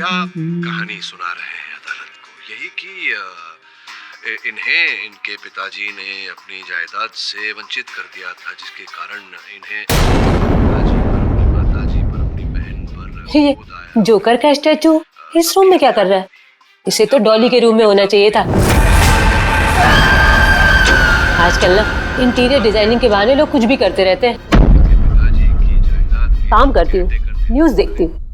क्या कहानी सुना रहे हैं अदालत को? यही कि इन्हें इनके पिताजी ने अपनी जायदाद से वंचित कर दिया था, जिसके कारण इन्हें माताजी पर, अपनी बहन पर ये जोकर का स्टैचू इस रूम में क्या कर रहा है? इसे तो डॉली के रूम में होना चाहिए था। आजकल ना इंटीरियर डिजाइनिंग के बहाने लोग कुछ भी करते रहते हैं। काम करती हूँ, न्यूज देखती हूँ।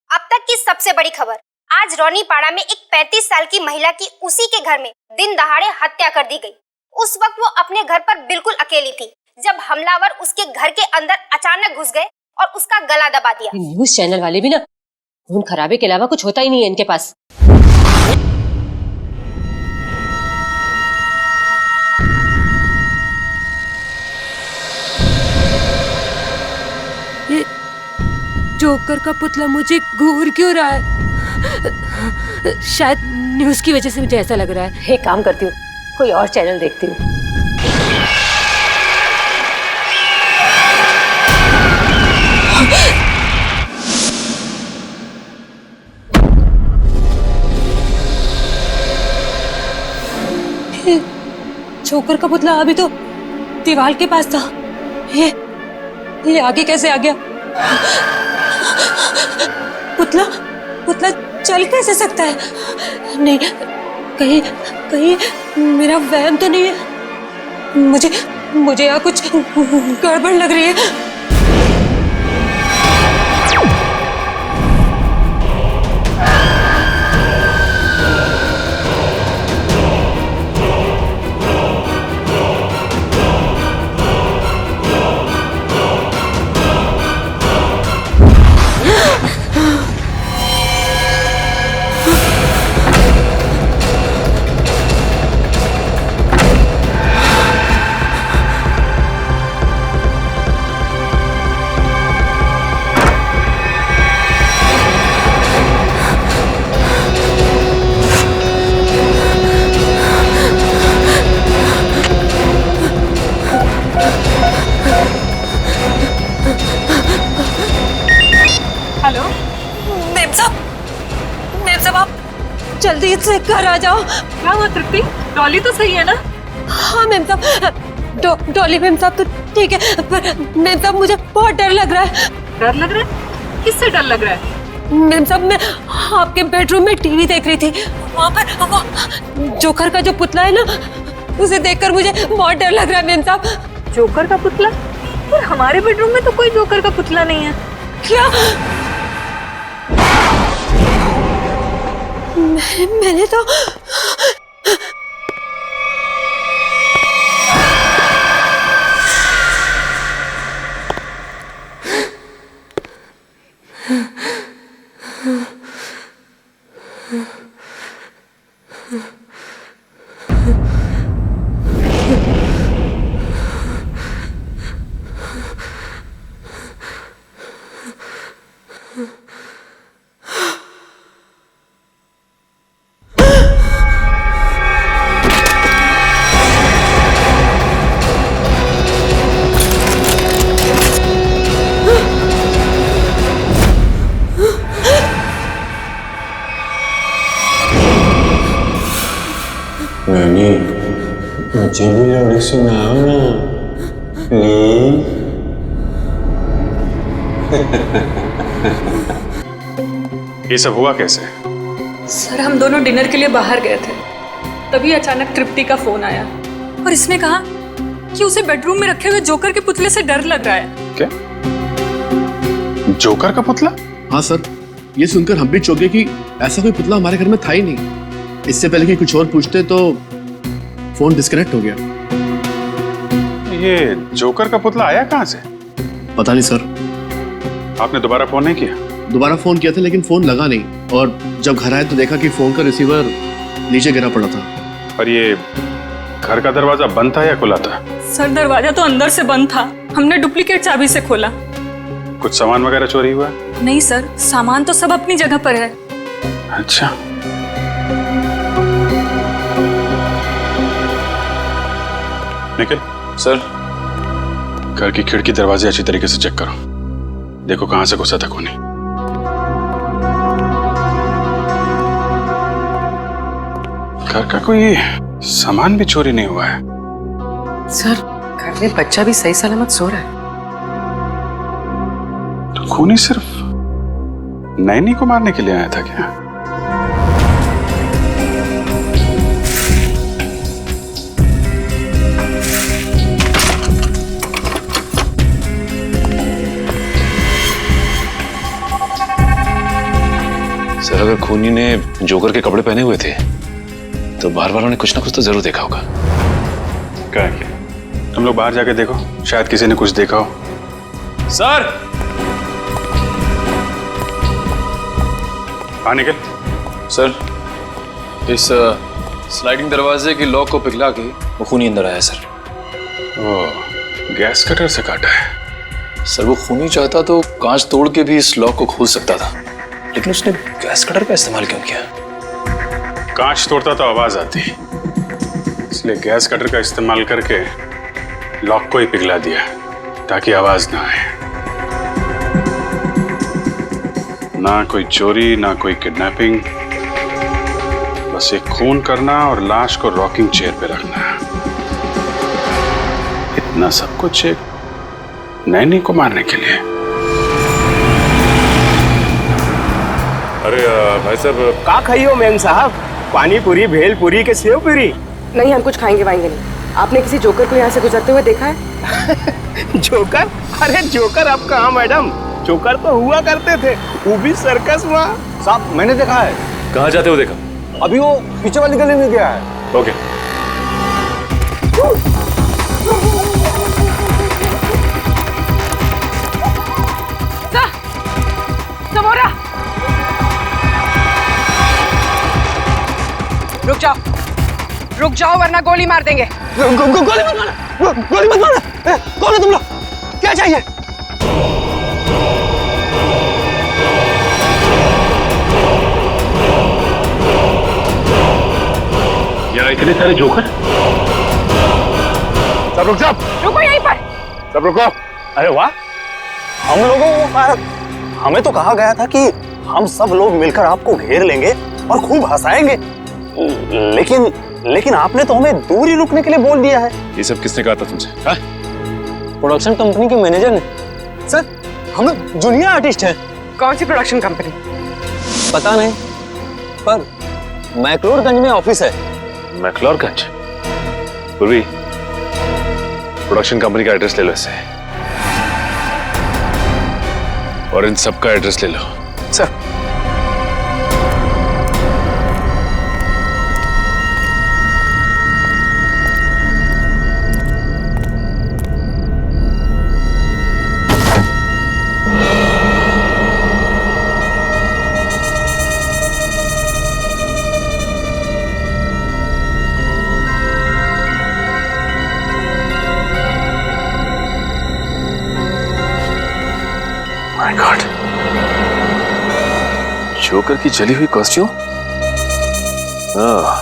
अब तक की सबसे बड़ी खबर, आज रौनीपाड़ा में एक 35 साल की महिला की उसी के घर में दिन दहाड़े हत्या कर दी गई। उस वक्त वो अपने घर पर बिल्कुल अकेली थी जब हमलावर उसके घर के अंदर अचानक घुस गए और उसका गला दबा दिया। न्यूज चैनल वाले भी ना खून खराबे के अलावा कुछ होता ही नहीं है इनके पास। ये जोकर का पुतला मुझे घूर क्यों रहा है? शायद न्यूज की वजह से मुझे ऐसा लग रहा है। एक काम करती हूँ, कोई और चैनल देखती हूँ। जोकर का पुतला अभी तो दीवार के पास था, ये आगे कैसे आ गया? पुतला चल कैसे सकता है? नहीं, कहीं मेरा वहम तो नहीं है। मुझे यहाँ कुछ गड़बड़ लग रही है। हेलो मेम साहब आप जल्दी से घर आ जाओ। क्या हुआ तृप्ति? डॉली तो सही है ना? हाँ मेम साहब, डॉली मेम साहब तो ठीक है, पर मेम साहब मुझे बहुत डर लग रहा है। डर लग रहा है? किससे डर लग रहा है? मेम साहब मैं आपके बेडरूम में टीवी देख रही थी, वहाँ पर वो जोकर का जो पुतला है ना, उसे देखकर मुझे बहुत डर लग रहा है मेम साहब। जोकर का पुतला? पर हमारे बेडरूम में तो कोई जोकर का पुतला नहीं है। क्या? मैंने तो नानी, मुझे भी लोरी सुनाओ ना प्लीज। ये सब हुआ कैसे? सर हम दोनों डिनर के लिए बाहर गए थे, तभी अचानक तृप्ति का फोन आया और इसने कहा कि उसे बेडरूम में रखे हुए जोकर के पुतले से डर लग रहा है। क्या? जोकर का पुतला? हाँ सर, ये सुनकर हम भी चौंके कि ऐसा कोई पुतला हमारे घर में था ही नहीं। इससे पहले कि कुछ और पूछते तो फोन डिस्कनेक्ट हो गया। ये जोकर का पुतला आया कहाँ से? पता नहीं सर। आपने दोबारा फोन नहीं किया? दोबारा फोन किया था लेकिन फोन लगा नहीं, और जब घर आए तो देखा कि फोन का रिसीवर नीचे गिरा पड़ा था। और ये घर का दरवाजा बंद था या खुला था? सर दरवाजा तो अंदर से बंद था, हमने डुप्लीकेट चाबी से खोला। कुछ सामान वगैरह चोरी हुआ? नहीं सर, सामान तो सब अपनी जगह पर है। अच्छा, निखिल सर, घर की खिड़की दरवाजे अच्छी तरीके से चेक करो, देखो कहां से घुसा था कोने। घर का कोई सामान भी चोरी नहीं हुआ है। सर, घर में बच्चा भी सही सलामत सो रहा है। तो खूनी सिर्फ नैनी को मारने के लिए आया था क्या? सर, अगर खूनी ने जोकर के कपड़े पहने हुए थे तो बाहर वालों ने कुछ ना कुछ तो जरूर देखा होगा। क्या है क्या? तुम लोग बाहर जाके देखो, शायद किसी ने कुछ देखा हो। सर, बाहर निकल। सर, इस स्लाइडिंग दरवाजे की लॉक को पिघला के वो खूनी अंदर आया सर। ओह, गैस कटर से काटा है। सर, वो खूनी चाहता तो कांच तोड़ के भी इस लॉक को खोल सकता था, लेकिन उसने गैस कटर का इस्तेमाल क्यों किया? कांच तोड़ता तो आवाज आती, इसलिए गैस कटर का इस्तेमाल करके लॉक को ही पिघला दिया ताकि आवाज ना आए। ना कोई चोरी, ना कोई किडनैपिंग, बस एक खून करना और लाश को रॉकिंग चेयर पे रखना। इतना सब कुछ एक नैनी को मारने के लिए। अरे भाई साहब, का खाइयो मैम साहब? पानी पूरी, भेल पूरी के सेव पूरी? नहीं, हम कुछ खाएंगे वाएंगे नहीं। आपने किसी जोकर को यहाँ से गुजरते हुए देखा है? जोकर? अरे जोकर अब कहाँ मैडम, जोकर तो हुआ करते थे, वो भी सर्कस हुआ। साहब, मैंने देखा है। कहाँ जाते हो देखा? अभी वो पीछे वाली गली में गया है। ओके। समोरा, रुक जाओ वरना गोली मार देंगे। गोली मत मारना, गोली मत मारना। कौन है तुम लोग? क्या चाहिए? यहाँ इतने सारे जोकर? सब रुक जाओ। रुको यहीं पर। सब रुको। अरे वाह, हम लोगों को हमें तो कहा गया था कि हम सब लोग मिलकर आपको घेर लेंगे और खूब हंसाएंगे, लेकिन आपने तो हमें दूर ही रुकने के लिए बोल दिया है। ये सब किसने कहा था तुमसे? प्रोडक्शन कंपनी के मैनेजर ने। सर, हम जूनियर आर्टिस्ट हैं। कौन सी प्रोडक्शन कंपनी? पता नहीं, पर मैक्लोडगंज में ऑफिस है। मैक्लोडगंज? पूर्वी, प्रोडक्शन कंपनी का एड्रेस ले लो इससे, और इन सब का एड्रेस ले लो। सर, माय गॉड, जोकर की जली हुई कॉस्ट्यूम। हाँ,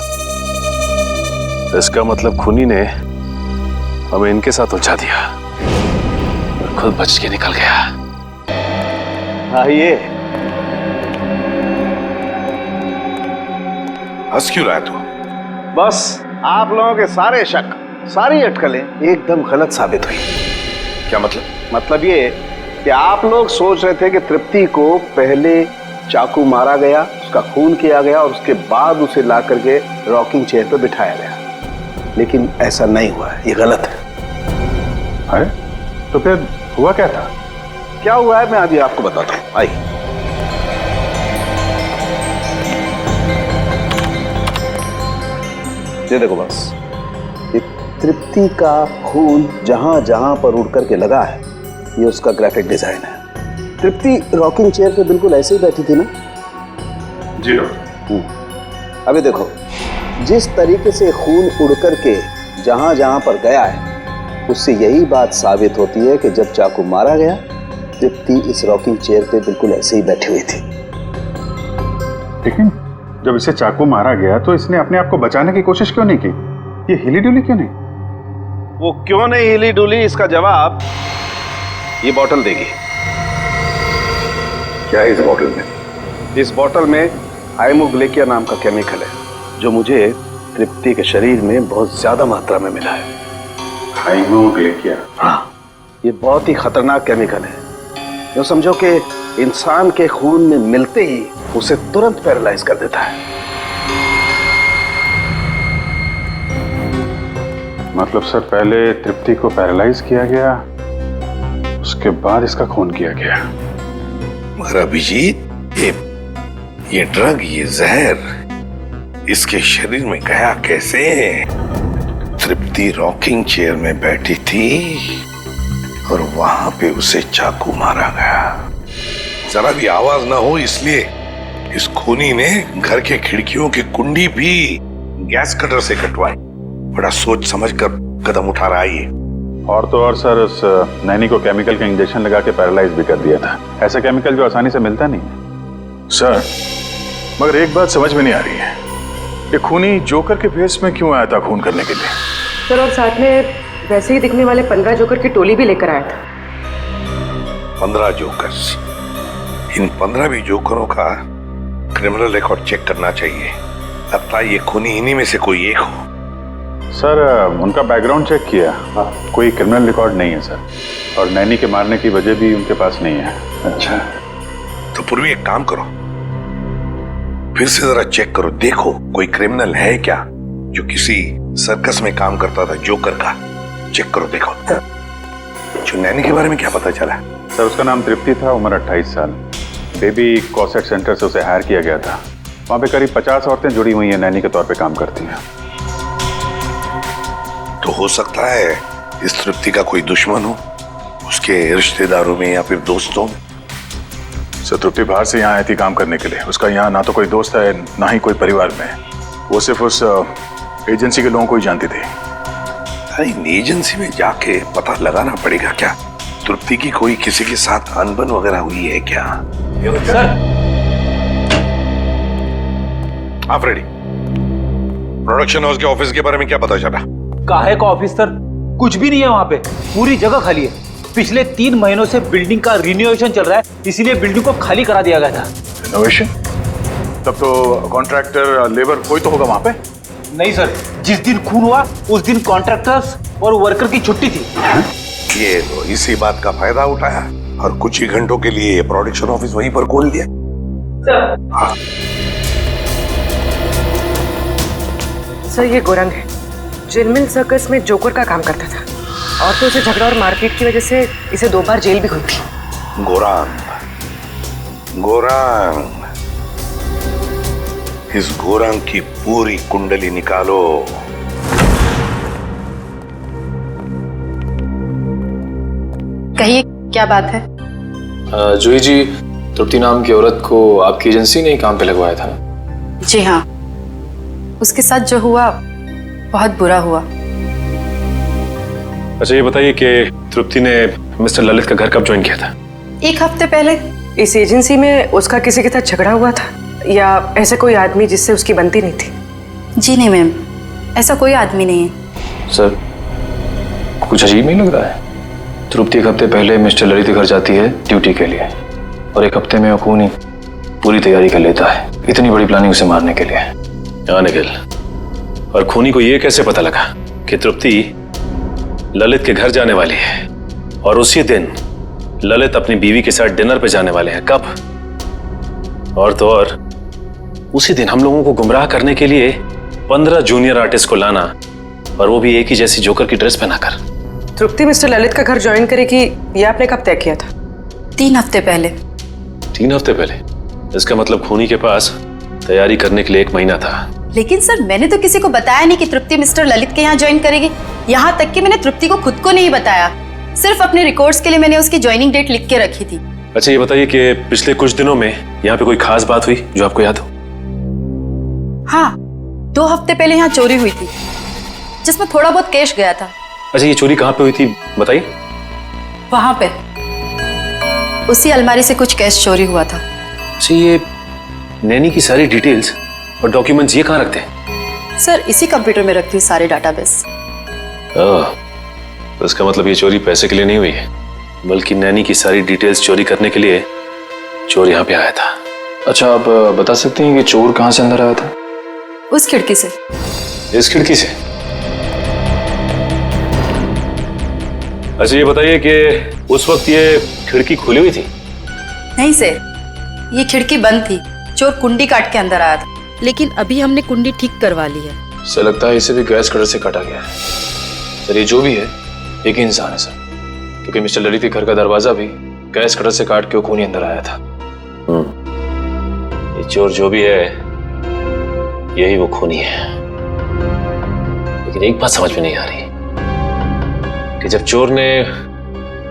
इसका मतलब खूनी ने हमें इनके साथ उलझा दिया और खुद बच के निकल गया। आइए। हंस क्यों रहा है तू? बस आप लोगों के सारे शक, सारी अटकलें एकदम गलत साबित हुई। क्या मतलब? मतलब ये कि आप लोग सोच रहे थे कि तृप्ति को पहले चाकू मारा गया, उसका खून किया गया और उसके बाद उसे ला करके रॉकिंग चेयर पर बिठाया गया, लेकिन ऐसा नहीं हुआ है, ये गलत है। अरे तो फिर हुआ क्या था? क्या हुआ है मैं अभी आपको बताता हूँ, आइए। ये देखो बस, ये तृप्ति का खून जहां जहां पर उड़ करके लगा है, ये उसका ग्राफिक डिजाइन है। तृप्ति रॉकिंग चेयर पे बिल्कुल ऐसे ही बैठी थी ना? जी डॉक्टर। अभी देखो, जिस तरीके से खून उड़ करके जहां जहां पर गया है, उससे यही बात साबित होती है कि जब चाकू मारा गया, तृप्ति इस रॉकिंग चेयर पे बिल्कुल ऐसे ही बैठी हुई थी। लेकिन जब इसे चाकू मारा गया तो इसने अपने आप को बचाने की कोशिश क्यों नहीं की? ये हिली डुली क्यों नहीं? वो क्यों नहीं हिली डुली, इसका जवाब ये बोतल देगी। क्या है इस बोतल में? इस बोतल में हाइमोग्लेकिया नाम का केमिकल है, जो मुझे तृप्ति के शरीर में बहुत ज्यादा मात्रा में मिला है। हाइमोग्लिकिया। हाँ, ये बहुत ही खतरनाक केमिकल है। जो समझो कि इंसान के खून में मिलते ही उसे तुरंत पैरालाइज कर देता है। मतलब सर पहले तृप्ति को पैरालाइज किया गया, उसके बाद इसका खून किया गया। मगर अभिजीत, ये ड्रग, ये जहर इसके शरीर में गया कैसे? तृप्ति रॉकिंग चेयर में बैठी थी और वहां पे उसे चाकू मारा गया। जरा भी आवाज ना हो इसलिए इस खूनी ने घर के खिड़कियों की कुंडी भी गैस कटर से कटवाई। बड़ा सोच समझ कर कदम उठा रहा है ये। और तो और सर, उस नैनी को केमिकल का इंजेक्शन लगा के पैरालाइज भी कर दिया था। ऐसा केमिकल जो आसानी से मिलता नहीं है। सर, मगर एक बात समझ में नहीं आ रही है, ये खूनी जोकर के भेष में क्यों आया था खून करने के लिए? सर, और साथ में वैसे ही दिखने वाले 15 जोकर की टोली भी लेकर आया था। 15 जोकर्स? इन 15 भी जोकरों का क्रिमिनल रिकॉर्ड चेक करना चाहिए। लगता है ये खूनी इन्हीं में से कोई एक हो। सर, उनका बैकग्राउंड चेक किया, कोई क्रिमिनल रिकॉर्ड नहीं है सर। और नैनी के मारने की वजह भी उनके पास नहीं है। अच्छा, तो पूर्वी एक काम करो, फिर से जरा चेक करो, देखो कोई क्रिमिनल है क्या जो किसी सर्कस में काम करता था जोकर का। चेक करो, देखो। जो नैनी के बारे में क्या पता चला? सर, उसका नाम तृप्ति था, उम्र 28 साल। बेबी कॉसेट सेंटर से उसे हायर किया गया था। वहाँ पे करीब 50 औरतें जुड़ी हुई हैं, नैनी के तौर पे काम करती हैं। तो हो सकता है इस तृप्ति का कोई दुश्मन हो, उसके रिश्तेदारों में या फिर दोस्तों में। सर, तृप्ति बाहर से यहाँ आई थी काम करने के लिए। उसका यहाँ ना तो कोई दोस्त है, ना ही कोई परिवार में। वो सिर्फ उस एजेंसी के लोगों को ही जानती थी। इन एजेंसी में जाके पता लगाना पड़ेगा क्या तृप्ति की कोई किसी के साथ अनबन वगैरह हुई है क्या? सर, आप रेडी? प्रोडक्शन हाउस के ऑफिस के बारे में क्या पता चला? काहे का ऑफिस सर? कुछ भी नहीं है वहाँ पे, पूरी जगह खाली है। पिछले 3 महीनों से बिल्डिंग का रिनोवेशन चल रहा है, इसीलिए बिल्डिंग को खाली करा दिया गया था। रिनोवेशन? तब तो कॉन्ट्रैक्टर, लेबर कोई तो होगा वहाँ पे? नहीं सर, जिस दिन खून हुआ उस दिन कॉन्ट्रैक्टर्स और वर्कर की छुट्टी थी। ये तो इसी बात का फायदा उठाया और कुछ ही घंटों के लिए प्रोडक्शन ऑफिस वहीं पर खोल दिया। हाँ। सर, ये गोरंग है, जिनमिल सर्कस में जोकर का काम करता था। और तो उसे झगड़ा और मारपीट की वजह से इसे 2 बार जेल भी हुई थी। गोरांग, इस गोरांग की पूरी कुंडली निकालो। कहिए, क्या बात है? जूही जी, तृप्ति नाम की औरत को आपकी एजेंसी ने काम पे लगवाया था ना? जी हाँ, उसके साथ जो हुआ बहुत बुरा हुआ। अच्छा, ये बताइए कि तृप्ति ने मिस्टर ललित का घर कब ज्वाइन किया था? 1 हफ्ते पहले। इस एजेंसी में उसका किसी के साथ झगड़ा हुआ था या ऐसे कोई आदमी जिससे उसकी बनती नहीं थी? जी नहीं मैम, ऐसा कोई आदमी नहीं है। सर, कुछ अजीब नहीं लग रहा है? तृप्ति 1 हफ्ते पहले मिस्टर ललित के घर जाती है ड्यूटी के लिए, और 1 हफ्ते में खूनी पूरी तैयारी कर लेता है, इतनी बड़ी प्लानिंग उसे मारने के लिए। हाँ निखिल, और खूनी को ये कैसे पता लगा कि तृप्ति ललित के घर जाने वाली है, और उसी दिन ललित अपनी बीवी के साथ डिनर पे जाने वाले हैं? कब? और तो और उसी दिन हम लोगों को गुमराह करने के लिए 15 जूनियर आर्टिस्ट को लाना, और वो भी एक ही जैसी जोकर की ड्रेस पहनाकर। तृप्ति मिस्टर ललित का घर ज्वाइन करेगी, ये आपने कब तय किया था? 3 हफ्ते पहले। 3 हफ्ते पहले? इसका मतलब खूनी के पास तैयारी करने के लिए 1 महीना था। लेकिन सर, मैंने तो किसी को बताया नहीं कि तृप्ति मिस्टर ललित के यहाँ ज्वाइन करेगी। यहाँ तक कि मैंने तृप्ति को खुद को नहीं बताया, सिर्फ अपने रिकॉर्ड्स के लिए मैंने उसकी ज्वाइनिंग डेट लिख के रखी थी। अच्छा, ये बताइए कि पिछले कुछ दिनों में यहाँ पे कोई खास बात हुई जो आपको याद हो? हाँ, 2 हफ्ते पहले यहाँ चोरी हुई थी, जिसमें थोड़ा बहुत कैश गया था। अच्छा, ये चोरी कहाँ पे हुई थी बताइए? वहां पे उसी अलमारी से कुछ कैश चोरी हुआ था। अच्छा, ये नैनी की सारी डिटेल्स और डॉक्यूमेंट्स ये कहाँ रखते हैं? सर, इसी कंप्यूटर में रखती हूँ सारे डाटाबेस। तो इसका मतलब ये चोरी पैसे के लिए नहीं हुई है, बल्कि नैनी की सारी डिटेल्स चोरी करने के लिए चोर यहाँ पे आया था। अच्छा, आप बता सकते हैं कि चोर कहाँ से अंदर आया था? उस खिड़की से। इस खिड़की से? अच्छा ये बताइए कि उस वक्त ये खिड़की खुली हुई थी? नहीं सर, ये खिड़की बंद थी। चोर कुंडी काट के अंदर आया था, लेकिन अभी हमने कुंडी ठीक करवा ली है। सर लगता है इसे भी गैस कटर से काटा गया है। सर ये जो भी है एक ही इंसान है सर, क्योंकि मिस्टर ललित के घर का दरवाजा भी गैस कटर से काट के वो खूनी अंदर आया था। ये चोर जो भी है यही वो खूनी है। लेकिन एक बात समझ में नहीं आ रही कि जब चोर ने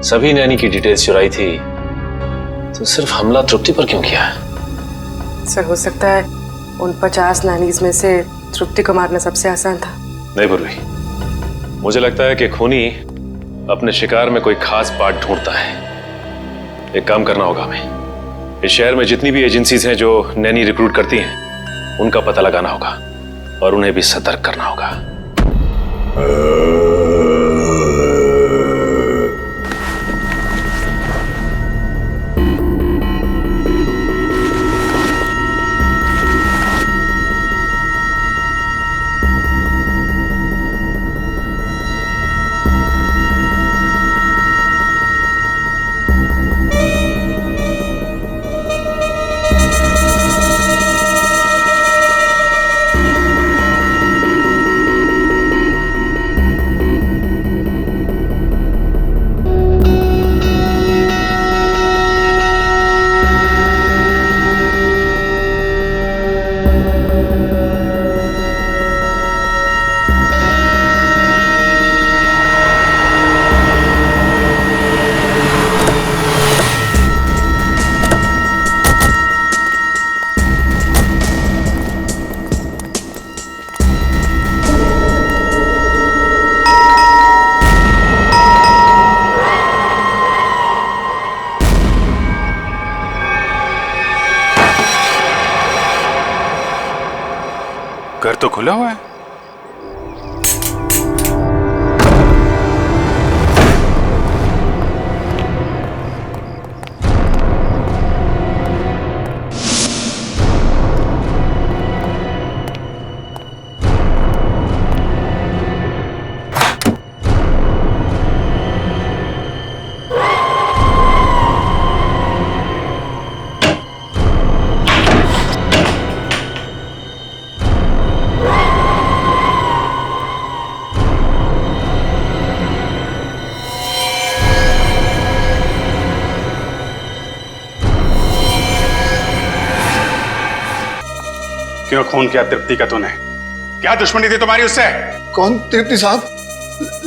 सभी नैनी की डिटेल्स चुराई थी तो सिर्फ हमला तृप्ति पर क्यों किया? सर हो सकता है उन 50 नैनीज में से तृप्ति को मारना सबसे आसान था। नहीं पूर्वी, मुझे लगता है कि खूनी अपने शिकार में कोई खास पार्ट ढूंढता है। एक काम करना होगा हमें, इस शहर में जितनी भी एजेंसीज हैं जो नैनी रिक्रूट करती हैं उनका पता लगाना होगा और उन्हें भी सतर्क करना होगा। घर तो खुला हुआ है। क्यों खून किया तृप्ति का तूने? क्या दुश्मनी थी तुम्हारी उससे? कौन तृप्ति साहब?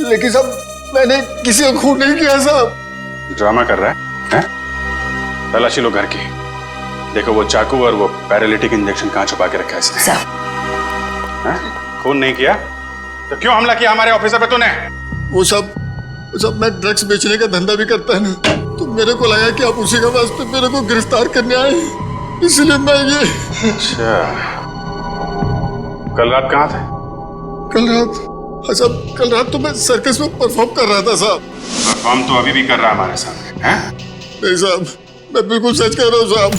लेकिन साहब मैंने किसी को खून नहीं किया साहब। ड्रामा कर रहा है? तलाशी लो घर की, देखो वो चाकू और वो पैरालिटिक इंजेक्शन कहाँ छुपा के रखा है इसने। खून नहीं किया तो क्यों हमला किया हमारे ऑफिसर पे तूने? वो सब मैं ड्रग्स बेचने का धंधा भी करता है ना, तो मेरे को लगा कि आप उसी के वास्ते मेरे को गिरफ्तार करने आए, इसलिए मैं ये। अच्छा, कल रात कहाँ थे? कल रात तो मैं सर्कस में परफॉर्म कर रहा था साहब। परफॉर्म तो अभी भी कर रहा है हमारे सामने, हैं? नहीं साहब, मैं बिल्कुल सच कह रहा हूँ साहब।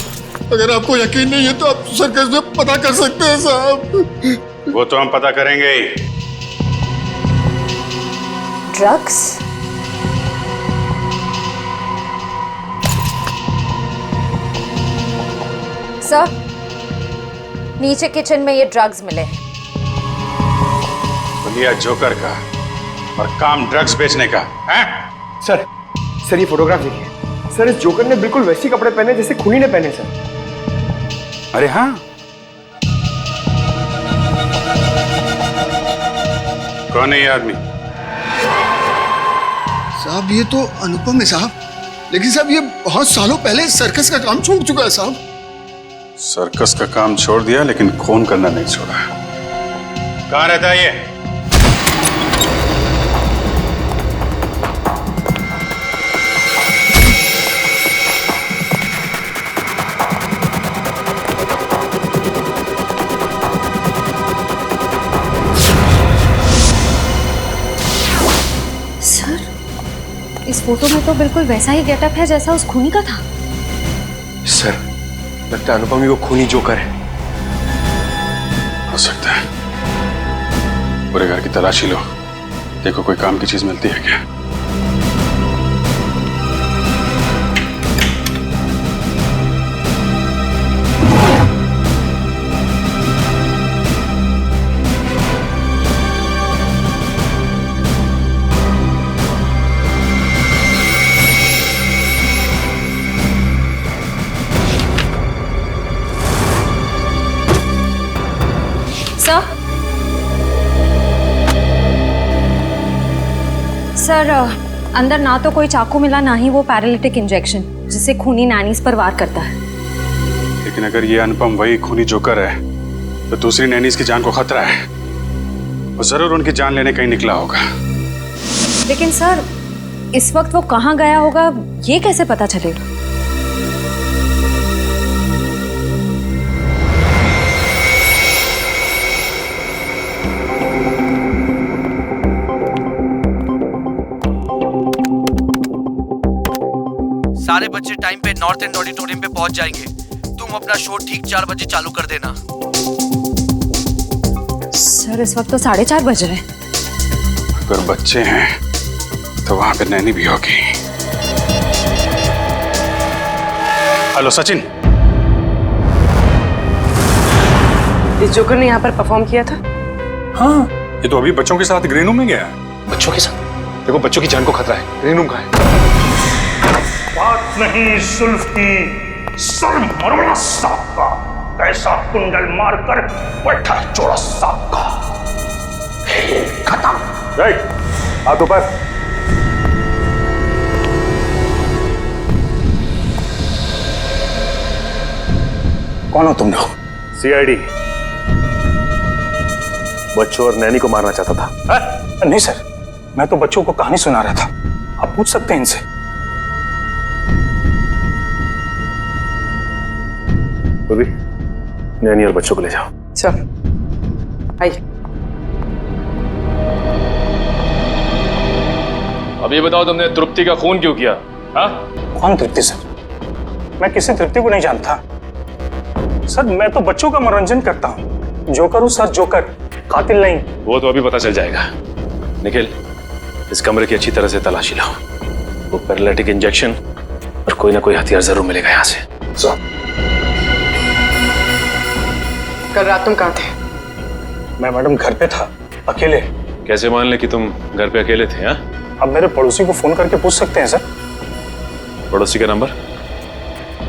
अगर आपको यकीन नहीं है तो आप सर्कस में पता कर सकते हैं साहब। वो तो हम पता करेंगे ही। ड्रग्स? सर, नीचे किचन में ये ड्रग्स मिले हैं। दुनिया जोकर का और काम ड्रग्स बेचने का है? सर ये फोटोग्राफ देखिए सर, इस जोकर ने बिल्कुल वैसे कपड़े पहने जैसे खूनी ने पहने सर। अरे हाँ, कौन है ये आदमी? साहब ये तो अनुपम है साहब, लेकिन साहब ये बहुत सालों पहले सर्कस का काम छोड़ चुका है साहब। सर्कस का काम छोड़ दिया लेकिन खून करना नहीं छोड़ा। कहाँ रहता है ये? सर, इस फोटो में तो बिल्कुल वैसा ही गेटअप है जैसा उस खूनी का था। सर, लगता है अनुपम ही वो खूनी जोकर है। हो सकता है। पूरे घर की तलाशी लो, देखो कोई काम की चीज मिलती है क्या। सर, अंदर ना तो कोई चाकू मिला, ना ही वो पैरालिटिक इंजेक्शन जिससे खूनी नैनीज पर वार करता है। लेकिन अगर ये अनुपम वही खूनी जोकर है तो दूसरी नैनीज की जान को खतरा है। वो जरूर उनकी जान लेने कहीं निकला होगा। लेकिन सर, इस वक्त वो कहाँ गया होगा ये कैसे पता चलेगा? सारे बच्चे टाइम पे नॉर्थ एंड ऑडिटोरियम पे पहुंच जाएंगे। तुम अपना शो ठीक 4 बजे चालू कर देना। सर, इस वक्त तो 4:30 बज रहे हैं। अगर बच्चे हैं तो वहां पे नैनी भी होगी। हेलो सचिन, इस जोकर ने यहाँ पर परफॉर्म किया था? हाँ, ये तो अभी बच्चों के साथ ग्रीन रूम में गया है। बच्चों के साथ? देखो बच्चों की जान को खतरा है। ग्रीन रूम कहाँ है? बात नहीं सुल्फ की, सर मरोड़ा सांप का, कैसा कुंडल मारकर बैठा चोरा सांप का। खत्म। राइट, हाथ ऊपर। कौन हो तुम लोग? सीआईडी। बच्चों और नैनी को मारना चाहता था। नहीं सर, मैं तो बच्चों को कहानी सुना रहा था। आप पूछ सकते हैं इनसे। भी नैनी और बच्चों को ले जाओ। चल आइए। अब ये बताओ, तुमने तृप्ति का खून क्यों किया? हाँ? कौन तृप्ति सर? मैं किसी तृप्ति को नहीं जानता सर। मैं तो बच्चों का मनोरंजन करता हूँ। जोकर हूँ सर, जोकर, कातिल नहीं। वो तो अभी पता चल जाएगा। निखिल, इस कमरे की अच्छी तरह से तलाशी लो। वो पैरालिटिक इंजेक्शन और कोई ना कोई हथियार जरूर मिलेगा यहाँ से। सर, कल रात तुम कहाँ थे? मैं मैडम घर पे था, अकेले। कैसे मान ले कि तुम घर पे अकेले थे? हाँ? अब मेरे पड़ोसी को फोन करके पूछ सकते हैं सर। पड़ोसी का नंबर?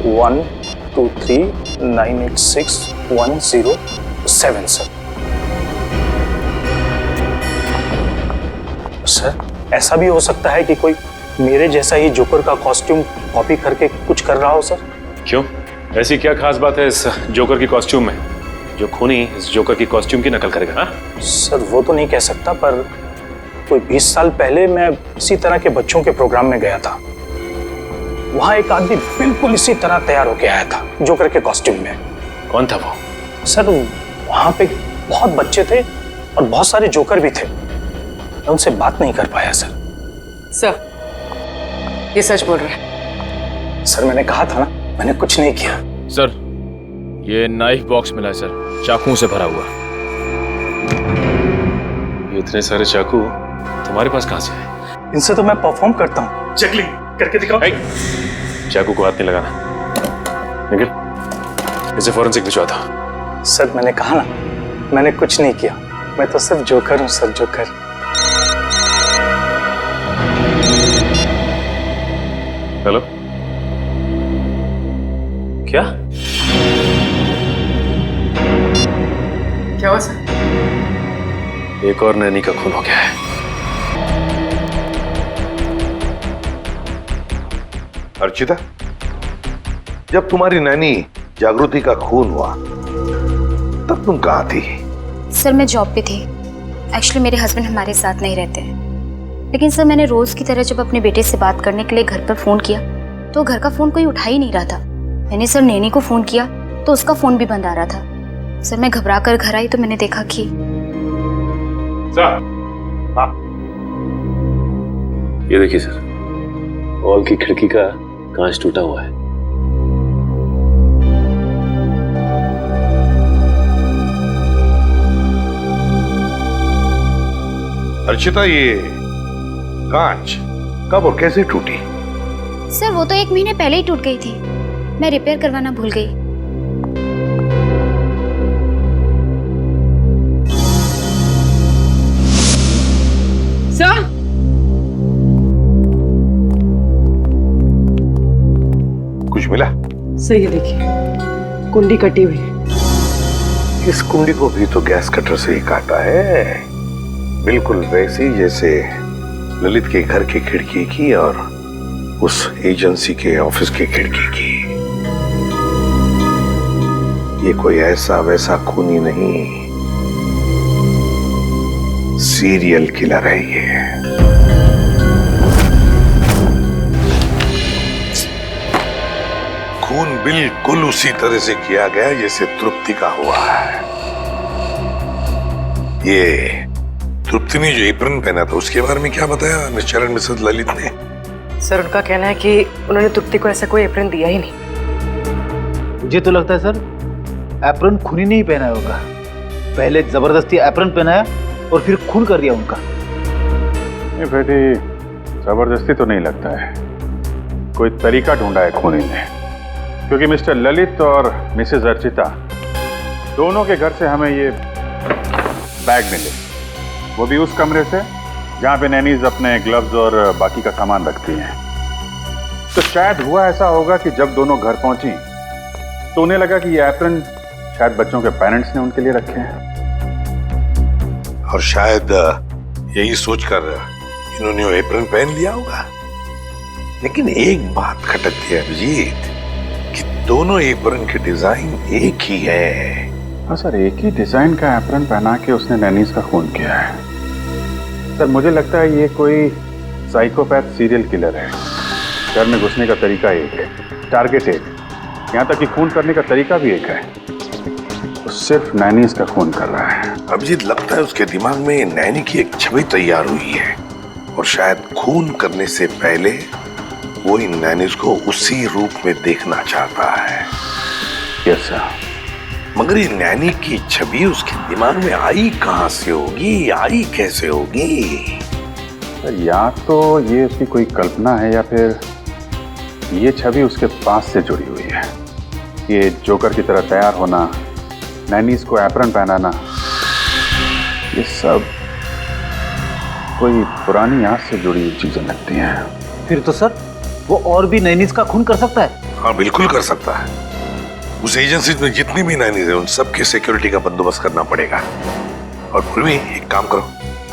123986107 सर। सर, ऐसा भी हो सकता है कि कोई मेरे जैसा ही जोकर का कॉस्ट्यूम कॉपी करके कुछ कर रहा हो सर। क्यों? ऐसी क्या खास बात है इस जोकर की कॉस्ट्यूम में जो खूनी इस जोकर की कॉस्ट्यूम की नकल करेगा? हाँ? सर, वो तो नहीं कह सकता, पर कोई 20 साल पहले मैं इसी तरह के बच्चों के प्रोग्राम में गया था। वहां एक आदमी बिल्कुल इसी तरह तैयार होके आया था, जोकर के कॉस्ट्यूम में। कौन था वो? सर, वहां पे बहुत बच्चे थे और बहुत सारे जोकर भी थे। मैं उनसे बात नहीं कर पाया सर। सर, ये सच बोल रहे हैं? सर, मैंने कहा था ना, मैंने कुछ नहीं किया। सर, ये नाइफ बॉक्स मिला है सर, चाकुओं से भरा हुआ। ये इतने सारे चाकू तुम्हारे पास कहां से आए? इनसे तो मैं परफॉर्म करता हूँ। जगलिंग करके दिखाओ। चाकू को हाथ नहीं लगाना। निखिल, इसे फॉरेंसिक भिजवा दो। सर, मैंने कहा ना, मैंने कुछ नहीं किया। मैं तो सिर्फ जोकर हूँ सर, जोकर। हेलो, क्या क्या हुआ सर? एक और नैनी का खून हो गया है। अर्चिता, जब तुम्हारी नैनी जागृति का खून हुआ तब तुम कहाँ थी? सर, मैं जॉब पे थी। एक्चुअली मेरे हस्बैंड हमारे साथ नहीं रहते हैं। लेकिन सर, मैंने रोज की तरह जब अपने बेटे से बात करने के लिए घर पर फोन किया तो घर का फोन कोई उठा ही नहीं रहा था। मैंने सर नैनी को फोन किया तो उसका फोन भी बंद आ रहा था। सर, मैं घबरा कर घर आई तो मैंने देखा कि ये देखिए सर, हॉल की खिड़की का कांच टूटा हुआ है। अर्चिता, ये कांच कब और कैसे टूटी? सर वो तो 1 महीने पहले ही टूट गई थी, मैं रिपेयर करवाना भूल गई। सर, कुछ मिला? सही है, देखिए कुंडी कटी हुई है। इस कुंडी को भी तो गैस कटर से ही काटा है, बिल्कुल वैसी जैसे ललित के घर की खिड़की की और उस एजेंसी के ऑफिस की खिड़की की। ये कोई ऐसा वैसा खूनी नहीं, सीरियल किलर है ये। खून बिल्कुल उसी तरह से किया गया जैसे तृप्ति का हुआ है। ये तृप्ति ने जो एप्रन पहना था उसके बारे में क्या बताया मिस्टर एंड मिसेस ललित ने? सर, उनका कहना है कि उन्होंने तृप्ति को ऐसा कोई एप्रन दिया ही नहीं। मुझे तो लगता है सर, एप्रन खूनी ने ही पहना होगा। पहले जबरदस्ती एप्रन पहनाया और फिर खून कर दिया उनका। नहीं बेटी, जबरदस्ती तो नहीं लगता है, कोई तरीका ढूंढा है खूनी ने। क्योंकि मिस्टर ललित और मिसेस अर्चिता दोनों के घर से हमें ये बैग मिले, वो भी उस कमरे से जहाँ पे नैनीज अपने ग्लव्स और बाकी का सामान रखती हैं। तो शायद हुआ ऐसा होगा कि जब दोनों घर पहुंची तो उन्हें लगा कि ये एप्रन शायद बच्चों के पेरेंट्स ने उनके लिए रखे हैं, और शायद यही सोचकर इन्होंने वो एप्रन पहन लिया होगा। लेकिन एक बात खटकती है अभिजीत, कि दोनों एप्रन के डिजाइन एक ही है। हाँ सर, एक ही डिजाइन का एप्रन पहना के उसने नैनीज का खून किया है। सर मुझे लगता है ये कोई साइकोपैथ सीरियल किलर है। घर में घुसने का तरीका एक है, टारगेट एक, यहाँ तक कि खून करने का तरीका भी एक है। तो सिर्फ नैनीज का खून कर रहा है। अभिजीत, लगता है उसके दिमाग में नैनी की एक छवि तैयार हुई है और शायद खून करने से पहले वो इन नैनीज को उसी रूप में देखना चाहता है। Yes sir. मगर ये नैनी की छवि उसके दिमाग में आई कहां से होगी, आई कैसे होगी? सर या तो ये उसकी कोई कल्पना है या फिर ये छवि उसके पास से जुड़ी हुई है। ये जोकर की तरह तैयार होना, नैनीज को एप्रन पहनाना, ये सब कोई पुरानी याद से जुड़ी हुई चीजें लगती हैं। फिर तो सर वो और भी नैनीज का खून कर सकता है। हाँ बिल्कुल कर सकता है। उस एजेंसी में जितनी भी नैनीज है उन सबकी सिक्योरिटी का बंदोबस्त करना पड़ेगा। और फिर भी एक काम करो,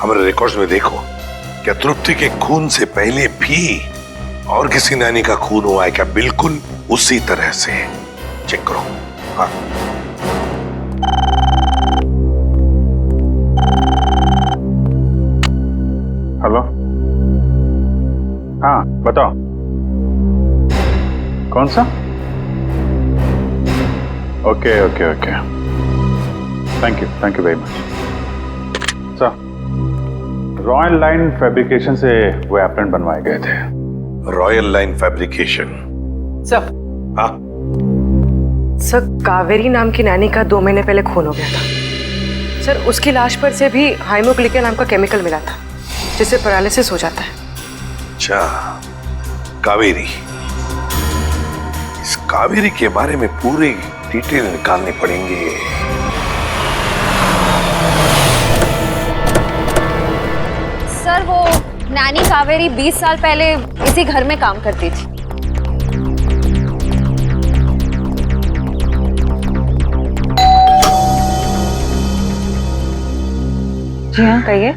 हमारे रिकॉर्ड्स में देखो, क्या तृप्ति के खून से पहले भी और किसी नैनी का खून हुआ है क्या? बिल्कुल उसी तरह से चेक करो। हाँ हेलो, हाँ बताओ, कौन सा? Okay okay okay, thank you very much sir. Royal line fabrication से वो एप्रन बनवाए गए थे। Royal line fabrication? सर, हाँ सर, कावेरी नाम की नैनी का 2 महीने पहले खून हो गया था। सर, उसकी लाश पर से भी हाइमोग्लिका नाम का केमिकल मिला था जिससे पैरालिसिस हो जाता है। अच्छा, कावेरी। इस कावेरी के बारे में पूरी डिटेल निकालने पड़ेंगे। सर वो नैनी कावेरी 20 साल पहले इसी घर में काम करती थी। जी हाँ कहिए।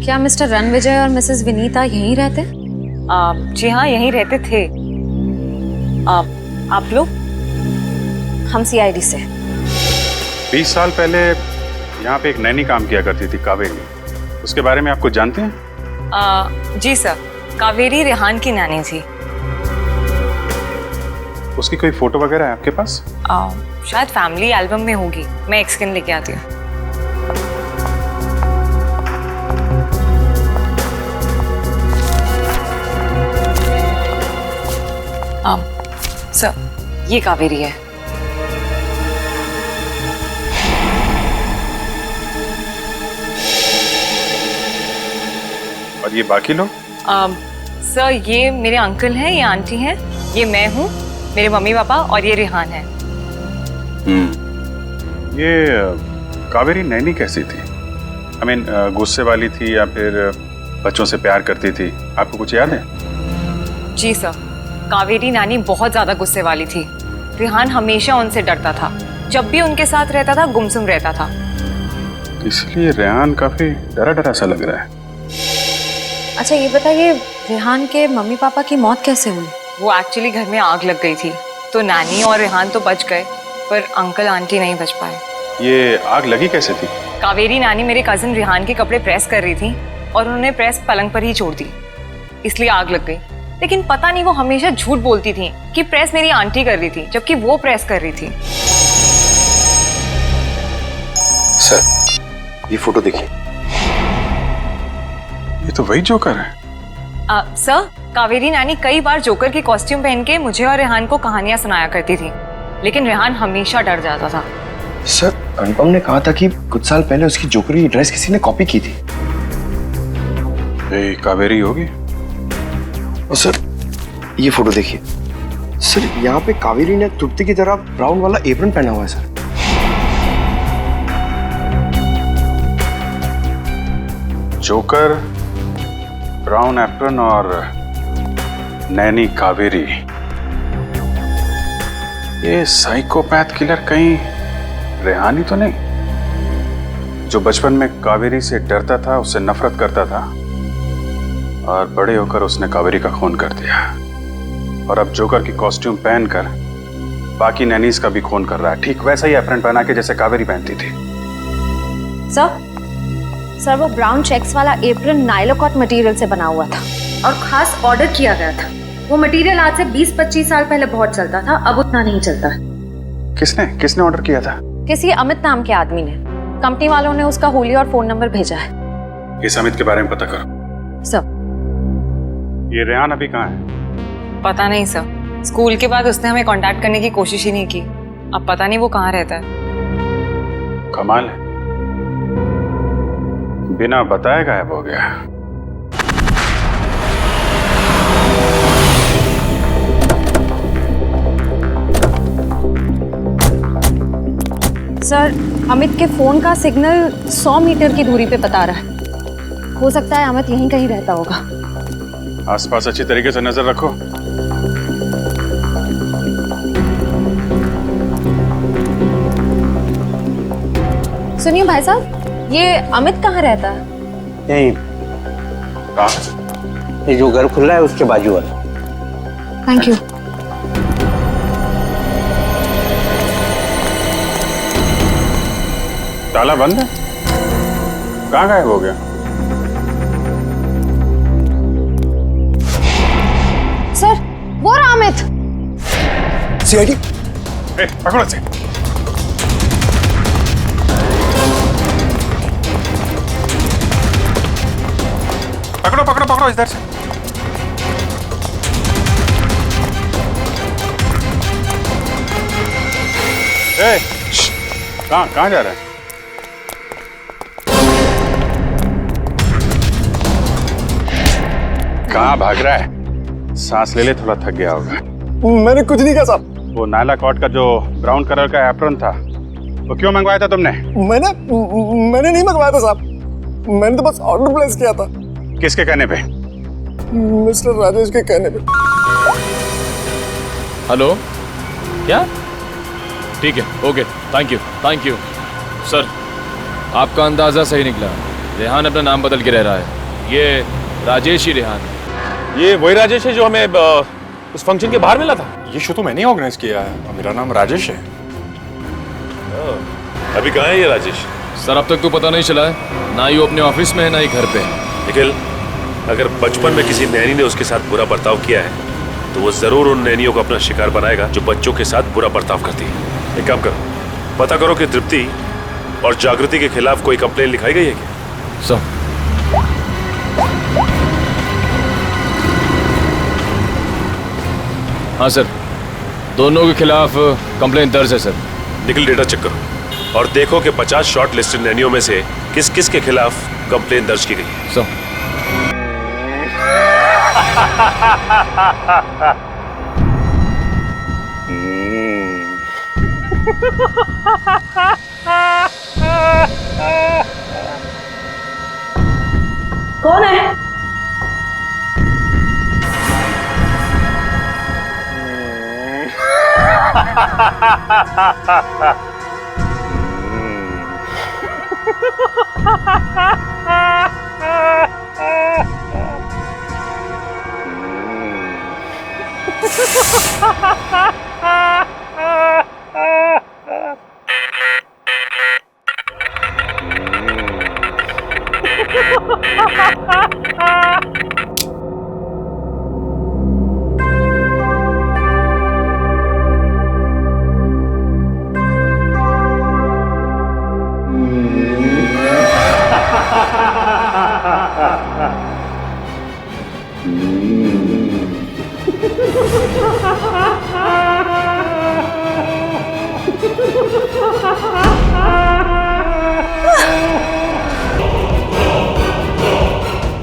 क्या मिस्टर रणविजय और मिसेस विनीता यहीं रहते? जी हाँ यहीं रहते थे। आप लोग? हम सीआईडी से। 20 साल पहले यहाँ पे एक नैनी काम किया करती थी, कावेरी, उसके बारे में आप कुछ जानते हैं? जी सर, कावेरी रेहान की नैनी थी। उसकी कोई फोटो वगैरह है आपके पास? शायद फैमिली एल्बम में होगी, मैं एक स्कैन लेके आती हूँ। सर ये कावेरी है। और ये बाकी लोग? सर ये मेरे अंकल हैं, ये आंटी हैं, ये मैं हूँ, मेरे मम्मी पापा और ये रिहान है। ये कावेरी नैनी कैसी थी? I mean, गुस्से वाली थी या फिर बच्चों से प्यार करती थी? आपको कुछ याद है? जी सर, कावेरी नानी बहुत ज्यादा गुस्से वाली थी। रिहान हमेशा उनसे डरता था, जब भी उनके साथ रहता था गुमसुम रहता था। इसलिए रेहान काफी डरा डरा सा लग रहा है। अच्छा ये बताइए, रेहान के मम्मी पापा की मौत कैसे हुई? वो एक्चुअली घर में आग लग गई थी, तो नानी और रेहान तो बच गए, पर अंकल आंटी नहीं बच पाए। ये आग लगी कैसे थी? कावेरी नानी मेरे कजिन रिहान के कपड़े प्रेस कर रही थी और उन्होंने प्रेस पलंग पर ही छोड़ दी, इसलिए आग लग गई। लेकिन पता नहीं वो हमेशा झूठ बोलती थी कि प्रेस मेरी आंटी कर रही थी, जबकि वो प्रेस कर रही थी। सर ये फोटो देखिए। ये तो वही जोकर है। सर कावेरी नानी कई बार जोकर की कॉस्ट्यूम पहन के मुझे और रेहान को कहानियां सुनाया करती थी, लेकिन रेहान हमेशा डर जाता था। सर अनुपम ने कहा था कि कुछ साल पहले उसकी जोकर की ड्रेस किसी ने कॉपी की थी। कावेरी होगी। और सर ये फोटो देखिए। सर यहाँ पे कावेरी ने तृप्ति की तरह ब्राउन वाला एप्रन पहना हुआ है सर। जोकर, ब्राउन एप्रन और नैनी कावेरी। ये साइकोपैथ किलर कहीं रेहानी तो नहीं, जो बचपन में कावेरी से डरता था, उससे नफरत करता था और बड़े होकर उसने कावेरी का खून कर दिया, और अब जोकर की कॉस्ट्यूम पहनकर बाकी नैनीज का भी खून कर रहा है, ठीक वैसा ही एप्रन पहना के जैसे कावेरी पहनती थी। सर वो ब्राउन चेक्स वाला एप्रन नाइलोकॉट मटेरियल से बना हुआ था और खास ऑर्डर किया गया था। वो मटेरियल आज से 20-25 साल पहले बहुत चलता था, अब उतना नहीं चलता। किसने ऑर्डर किया था? किसी अमित नाम के आदमी ने। कंपनी वालों ने उसका हुलिया और फोन नंबर भेजा है। इस अमित के बारे में पता करो। सर ये रेहान अभी कहाँ है? पता नहीं सर, स्कूल के बाद उसने हमें कांटेक्ट करने की कोशिश ही नहीं की। अब पता नहीं वो कहाँ रहता है। कमाल है, बिना बताए गायब हो गया। सर अमित के फोन का सिग्नल 100 मीटर की दूरी पे बता रहा है। हो सकता है अमित यहीं कहीं रहता होगा। आसपास अच्छी तरीके से नजर रखो। सुनिए भाई साहब, ये अमित कहाँ रहता है? यहीं। ये जो घर खुला है उसके बाजू वाला। Thank you. ताला बंद है? कहाँ गायब हो गया? सर वो रहा अमित। सीआईडी पकड़ो से। पकड़ो पकड़ो पकड़ो इधर से। कहाँ जा रहा है? कहाँ भाग रहा है? सांस ले ले, थोड़ा थक गया होगा। मैंने कुछ नहीं कहा साहब। वो नायला कॉट का जो ब्राउन कलर का एप्रन था, वो क्यों मंगवाया था तुमने? मैंने नहीं मंगवाया था साहब, मैंने तो बस ऑर्डर प्लेस किया था। किसके कहने पे? मिस्टर राजेश के कहने पे। हेलो, क्या? ठीक है, ओके, थैंक यू सर। आपका अंदाजा सही निकला, रेहान अपना नाम बदल के रह रहा है। ये राजेश ही रेहान है। ये वही राजेश है जो हमें उस फंक्शन के बाहर मिला था। ये शो तो मैंने ऑर्गेनाइज किया है, मेरा नाम राजेश है। अभी कहाँ है ये राजेश? सर अब तक तो पता नहीं चला है, ना ही वो अपने ऑफिस में है ना ही घर पे है। निखिल, अगर बचपन में किसी नैनी ने उसके साथ बुरा बर्ताव किया है तो वो जरूर उन नैनियों को अपना शिकार बनाएगा जो बच्चों के साथ बुरा बर्ताव करती है। एक काम करो, पता करो कि तृप्ति और जागृति के खिलाफ कोई कंप्लेन लिखाई गई है क्या? सर हाँ सर, दोनों के खिलाफ कंप्लेन दर्ज है सर। निखिल डेटा चेक करो और देखो कि 50 शॉर्ट लिस्टेड नैनियों में से किस किस के खिलाफ कंप्लेन दर्ज की गई है। सर कौन है?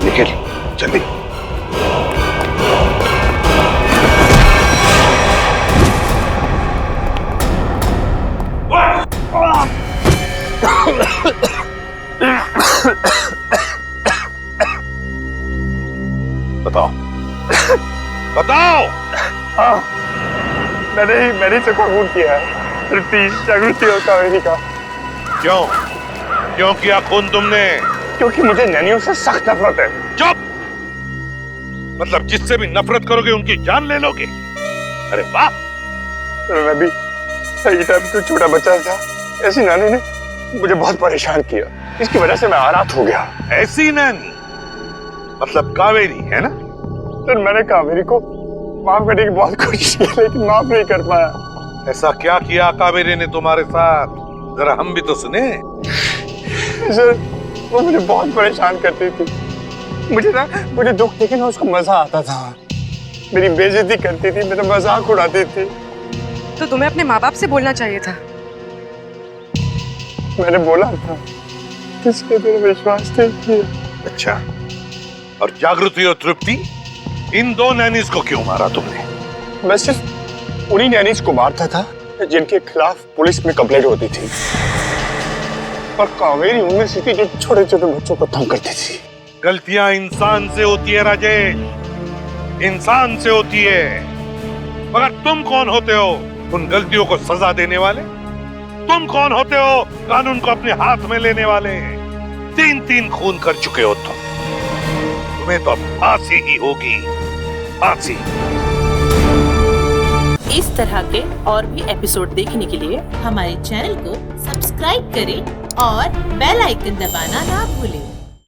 निखिल जल्दी। बताओ बताओ। मैंने इसे खून किया है, तृप्ति, जागृति और कावेरी का। क्यों क्यों किया खून तुमने? क्योंकि मुझे नैनियों से सख्त नफरत है। चुप! मतलब जिससे भी नफरत करोगे उनकी जान ले लोगे? अरे वाह! मैं भी सही टाइम पे छोटा बच्चा था, ऐसी नानी ने मुझे बहुत परेशान किया, इसकी वजह से मैं आरात हो गया। ऐसी नानी मतलब कावेरी है ना? सर मैंने कावेरी को माफ करने की बहुत कोशिश की लेकिन माफ नहीं कर पाया। ऐसा क्या किया कावेरी ने तुम्हारे साथ? जरा हम भी तो सुने। सर वो मुझे बहुत परेशान करती थी, मुझे दुख देखे ना उसको मजा आता था, मेरी बेइज्जती करती थी, मेरा मजाक उड़ाती थी। तो तुम्हें अपने माँ बाप से बोलना चाहिए था। मैंने बोला था, किसके मेरा विश्वास नहीं किया। अच्छा, और जागृति और तृप्ति, इन दो नैनीज को क्यों मारा तुमने? मैं सिर्फ उन्हीं नैनीज को मारता था जिनके खिलाफ पुलिस में कंप्लेंट होती थी, और कावेरी उनमें से थी जो छोटे छोटे बच्चों को तंग करती थी। गलतियां इंसान से होती है राजेश, इंसान से होती है, मगर तुम कौन होते हो उन गलतियों को सजा देने वाले? तुम कौन होते हो कानून को अपने हाथ में लेने वाले? 3 खून कर चुके हो तुम, तुम्हें तो फांसी ही होगी, फांसी। इस तरह के और भी एपिसोड देखने के लिए हमारे चैनल को सब्सक्राइब करें और बेल आइकन दबाना ना भूलें।